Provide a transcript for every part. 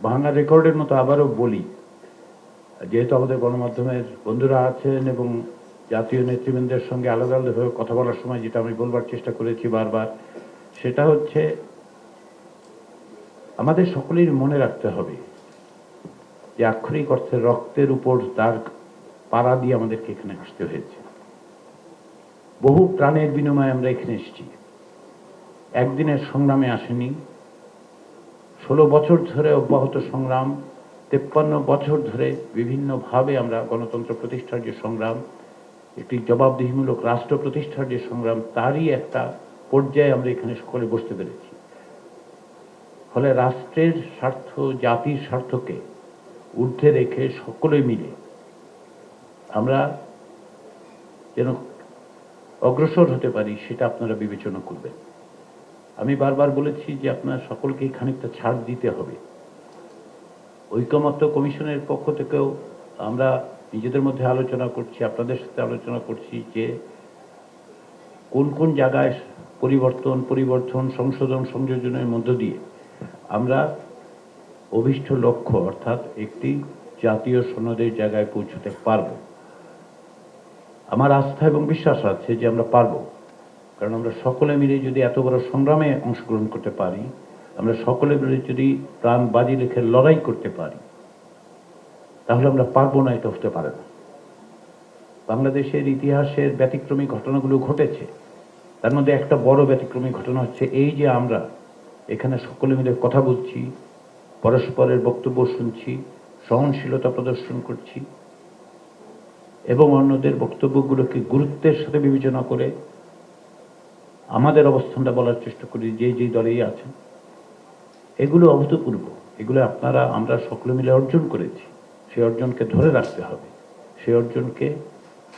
ভাঙা রেকর্ডের মতো আবারও বলি, যেহেতু আমাদের গণমাধ্যমের বন্ধুরা আছেন এবং জাতীয় নেতৃবৃন্দের সঙ্গে আলাদা আলাদাভাবে কথা বলার সময় যেটা আমি বলবার চেষ্টা করেছি বারবার, সেটা হচ্ছে আমাদের সকলেই মনে রাখতে হবে যে আক্ষরিক অর্থে রক্তের উপর তার পাড়া দিয়ে আমাদেরকে এখানে আসতে হয়েছে। বহু প্রাণের বিনিময়ে আমরা এখানে এসেছি, একদিনের সংগ্রামে আসেনি। 16 বছর ধরে অব্যাহত সংগ্রাম, 53 বছর ধরে বিভিন্নভাবে আমরা গণতন্ত্র প্রতিষ্ঠার যে সংগ্রাম, একটি জবাবদিহিমূলক রাষ্ট্র প্রতিষ্ঠার যে সংগ্রাম, তারই একটা পর্যায়ে আমরা এখানে সকলে বসতে পেরেছি। ফলে রাষ্ট্রের স্বার্থ, জাতির স্বার্থকে ঊর্ধ্বে রেখে সকলে মিলে আমরা যেন অগ্রসর হতে পারি, সেটা আপনারা বিবেচনা করবেন। আমি বারবার বলেছি যে আপনার সকলকেই খানিকটা ছাড় দিতে হবে। ঐকমত্য কমিশনের পক্ষ থেকেও আমরা নিজেদের মধ্যে আলোচনা করছি, আপনাদের সাথে আলোচনা করছি যে কোন কোন জায়গায় পরিবর্তন, সংশোধন, সংযোজনের মধ্য দিয়ে আমরা অভীষ্ট লক্ষ্য অর্থাৎ একটি জাতীয় সনদের জায়গায় পৌঁছতে পারব। আমার আস্থা এবং বিশ্বাস আছে যে আমরা পারব, কারণ আমরা সকলে মিলে যদি এত বড় সংগ্রামে অংশগ্রহণ করতে পারি, আমরা সকলে মিলে যদি প্রাণ বাজি রেখে লড়াই করতে পারি, তাহলে আমরা পারবো না এটা হতে পারে না। বাংলাদেশের ইতিহাসের ব্যতিক্রমী ঘটনাগুলো ঘটেছে, তার মধ্যে একটা বড় ব্যতিক্রমী ঘটনা হচ্ছে এই যে আমরা এখানে সকলে মিলে কথা বলছি, পরস্পরের বক্তব্য শুনছি, সহনশীলতা প্রদর্শন করছি এবং অন্যদের বক্তব্যগুলোকে গুরুত্বের সাথে বিবেচনা করে আমাদের অবস্থানটা বলার চেষ্টা করি যে দলেই আছেন। এগুলো অভূতপূর্ব, এগুলো আমরা সকলে মিলে অর্জন করেছি। সেই অর্জনকে ধরে রাখতে হবে, সেই অর্জনকে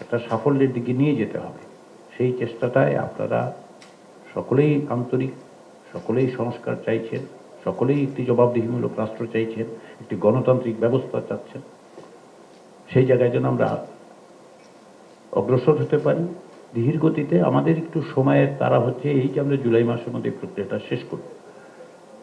একটা সাফল্যের দিকে নিয়ে যেতে হবে। সেই চেষ্টাটায় আপনারা সকলেই আন্তরিক, সকলেই সংস্কার চাইছেন, সকলেই একটি জবাবদিহিমূলক রাষ্ট্র চাইছেন, একটি গণতান্ত্রিক ব্যবস্থা চাচ্ছেন। সেই জায়গায় যেন আমরা অগ্রসর হতে পারি ধীর গতিতে। আমাদের একটু সময়ের তারা হচ্ছে এই যে আমরা জুলাই মাসের মধ্যে এই প্রক্রিয়াটা শেষ করব।